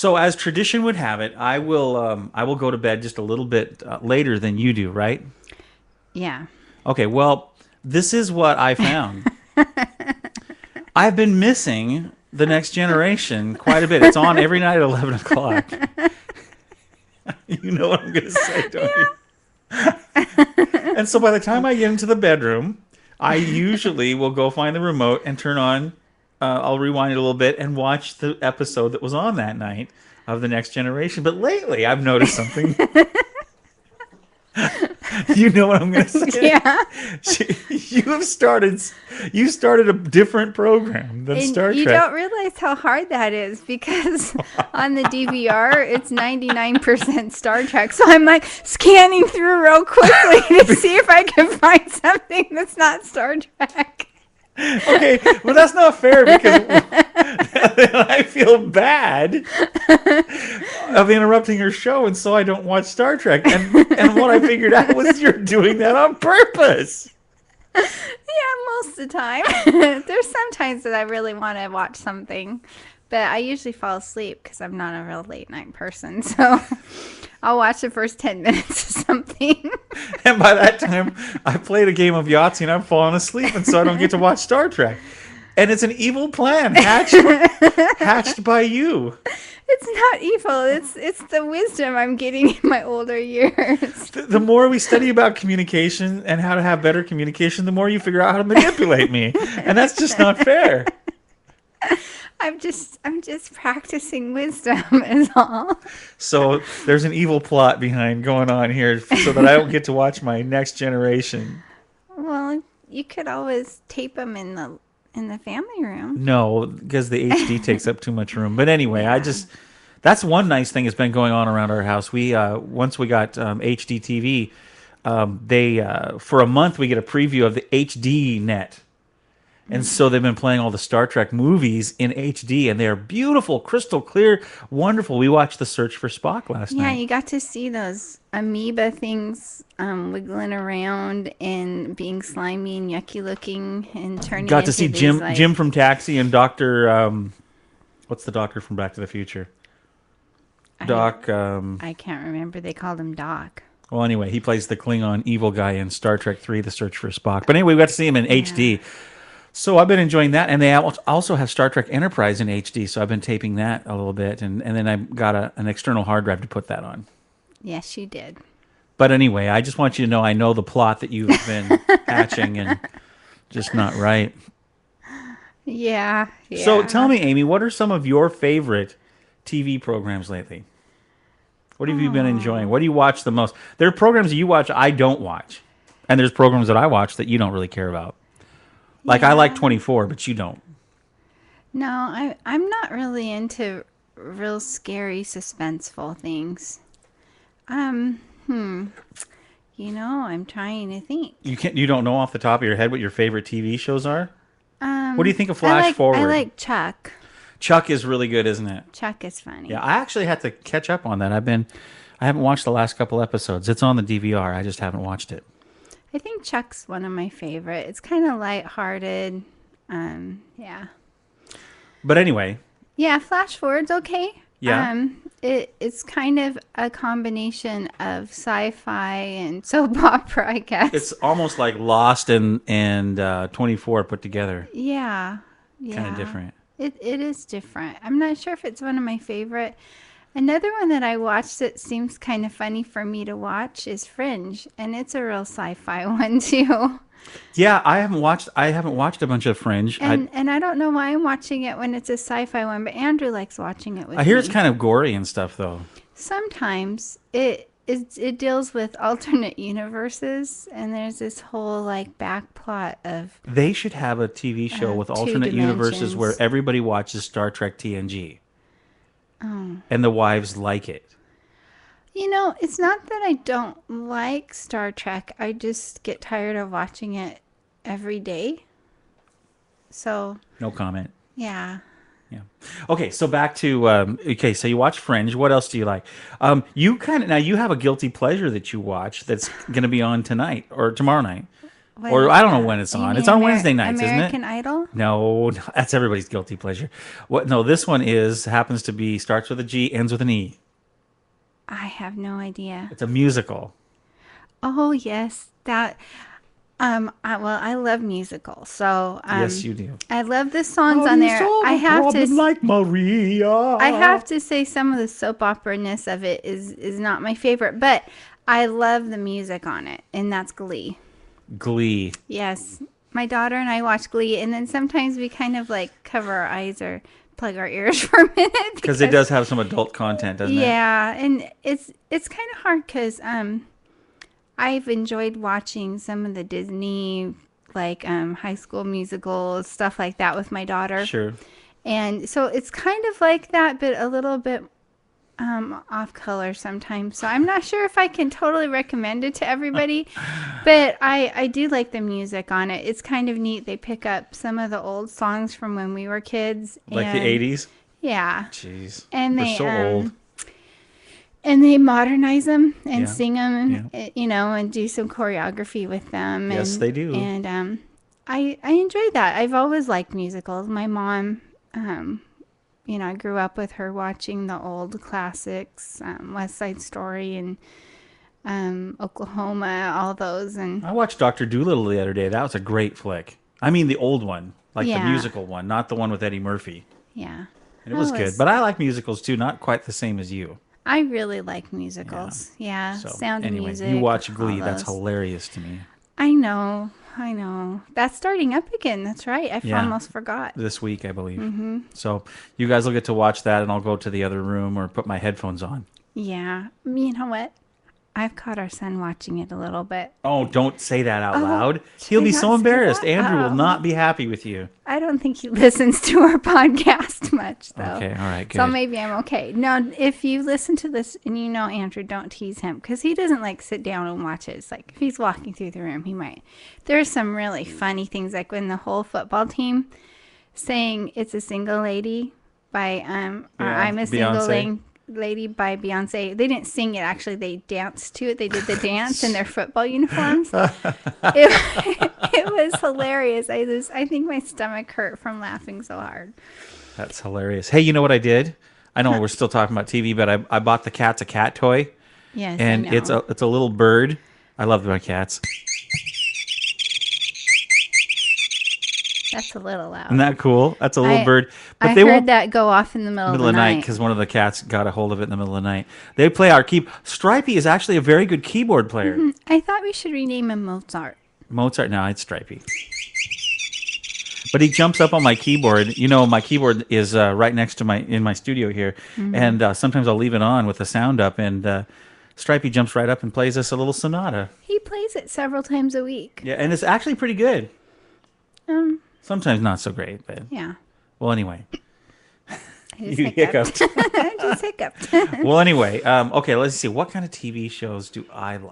So as tradition would have it, I will go to bed just a little bit later than you do, right? Yeah. Okay, well, this is what I found. I've been missing The Next Generation quite a bit. It's on every night at 11 o'clock. You know what I'm going to say, don't you? And so by the time I get into the bedroom, I usually will go find the remote and turn on, I'll rewind it a little bit and watch the episode that was on that night of The Next Generation. But lately, I've noticed something. You know what I'm going to say? Yeah. You started a different program than And Star you Trek. don't realize how hard that is because on the DVR, it's 99% Star Trek. So I'm like scanning through real quickly to see if I can find something that's not Star Trek. Okay, well that's not fair because I feel bad of interrupting your show, and so I don't watch Star Trek. And what I figured out was you're doing that on purpose. Yeah, most of the time. There's sometimes that I really want to watch something, but I usually fall asleep because I'm not a real late night person. So I'll watch the first 10 minutes of something. And by that time, I played a game of Yahtzee and I'm falling asleep, and so I don't get to watch Star Trek. And it's an evil plan hatched by you. It's not evil. It's the wisdom I'm getting in my older years. The more we study about communication and how to have better communication, the more you figure out how to manipulate me. And that's just not fair. I'm just practicing wisdom is all. So there's an evil plot behind going on here so that I don't get to watch my Next Generation. Well, you could always tape them in the family room. No, because the HD takes up too much room. But anyway, that's one nice thing that's been going on around our house. We once we got HD TV, they for a month we get a preview of the HD net. And so they've been playing all the Star Trek movies in HD, and they are beautiful, crystal clear, wonderful. We watched The Search for Spock last Yeah, night. you got to see those amoeba things wiggling around and being slimy and yucky looking and turning Got to into see these, Jim like, Jim from Taxi and Doctor what's the doctor from Back to the Future? Doc I can't remember. They called him Doc. well anyway, he plays the Klingon evil guy in Star Trek 3 The Search for Spock. But anyway, we got to see him in HD. So I've been enjoying that, and they also have Star Trek Enterprise in HD, so I've been taping that a little bit, and then I got an external hard drive to put that on. Yes, you did. But anyway, I just want you to know I know the plot that you've been hatching and just not right. Yeah. So tell me, Amy, what are some of your favorite TV programs lately? What have you been enjoying? What do you watch the most? There are programs that you watch I don't watch, and there's programs that I watch that you don't really care about. Like I like 24, but you don't. No, I'm not really into real scary, suspenseful things. I'm trying to think. You don't know off the top of your head what your favorite TV shows are? What do you think of I Flash Forward? I like Chuck. Chuck is really good, isn't it? Chuck is funny. Yeah, I actually had to catch up on that. I haven't watched the last couple episodes. It's on the DVR. I just haven't watched it. I think Chuck's one of my favorite. It's kind of lighthearted. Yeah. But anyway, Yeah, Flash Forward's okay. Yeah. It's kind of a combination of sci-fi and soap opera, I guess. it's almost like Lost and 24 put together. Yeah. Yeah. Kind of different. It is different. I'm not sure if it's one of my favorite. Another one that I watched that seems kind of funny for me to watch is Fringe, and it's a real sci-fi one too. Yeah, I haven't watched a bunch of Fringe. And I don't know why I'm watching it when it's a sci-fi one, but Andrew likes watching it with I hear me. it's kind of gory and stuff though. Sometimes it deals with alternate universes, and there's this whole like back plot of They should have a TV show with two alternate universes dimensions. where everybody watches Star Trek TNG. Oh. And the wives like it. It's not that I don't like Star Trek. I just get tired of watching it every day. So, No comment. yeah. Yeah. Okay, so back to so you watch Fringe. What else do you like? You have a guilty pleasure that you watch that's going to be on tonight or tomorrow night. What Or is I don't know that? when it's You on. mean It's on Wednesday nights, American isn't it? Idol? No, no, that's everybody's guilty pleasure. What? No, this one happens to be starts with a G, ends with an E. I have no idea. It's a musical. Oh yes, that. Well, I love musicals, so Yes, you do. I love the songs How do on you there. solve I a have problem to. like Maria? I have to say some of the soap opera-ness of it is not my favorite, but I love the music on it, and that's Glee. Glee. Yes, my daughter and I watch Glee, and then sometimes we kind of like cover our eyes or plug our ears for a minute Because it does have some adult content, doesn't it? yeah, and it's kind of hard because I've enjoyed watching some of the Disney like High School Musicals, stuff like that with my daughter. Sure. And so it's kind of like that, but a little bit off color sometimes. So I'm not sure if I can totally recommend it to everybody, but I do like the music on it. It's kind of neat. They pick up some of the old songs from when we were kids. Like the and, 80s? Yeah. Jeez. And We're they so old. and they modernize them and Yeah. sing them, you know, and do some choreography with them. Yes, and, they do. And I enjoy that. I've always liked musicals. My mom, you know, I grew up with her watching the old classics, West Side Story and Oklahoma, all those. And I watched Dr. Dolittle the other day. That was a great flick. I mean the old one, like the Yeah. musical one, not the one with Eddie Murphy. yeah, And it was good. But I like musicals too, not quite the same as you. I really like musicals. Yeah, So Sound of anyway, Music. you watch all Glee. That's those. hilarious to me. I know. That's starting up again. That's right. I Yeah. almost forgot. This week, I believe. Mm-hmm. So you guys will get to watch that, and I'll go to the other room or put my headphones on. Yeah. You know what? I've caught our son watching it a little bit. Oh, don't say that out Oh, loud. should He'll I be not so say embarrassed. that? Andrew will Oh. not be happy with you. I don't think he listens to our podcast much, though. Okay, all right, good. So maybe I'm okay. No, if you listen to this and you know Andrew, don't tease him because he doesn't like sit down and watch it. It's like if he's walking through the room, he might. There's some really funny things, like when the whole football team sang "It's a Single Lady" by or Yeah, "I'm a Single Beyonce. Lady" by Beyonce. They didn't sing it, actually. They danced to it. They did the dance in their football uniforms. It was hilarious. I think my stomach hurt from laughing so hard. That's hilarious. Hey, you know what I did? I know we're still talking about TV, but I bought the Cat's a Cat toy, Yes, and I know. it's a little bird. I love my cats. That's a little loud. Isn't that cool? That's a little bird. But I they heard won't that go off in the middle middle of the night. because one of the cats got a hold of it in the middle of the night. They play our Stripey is actually a very good keyboard player. I thought we should rename him Mozart. Mozart, no, it's Stripey. But he jumps up on my keyboard. You know, my keyboard is right next to in my studio here, and sometimes I'll leave it on with the sound up, and Stripey jumps right up and plays us a little sonata. He plays it several times a week. Yeah, and it's actually pretty good. Um, Sometimes not so great, but yeah. well, anyway. I just You hiccuped. I just hiccuped. Well, anyway, okay, let's see. What kind of TV shows do I like?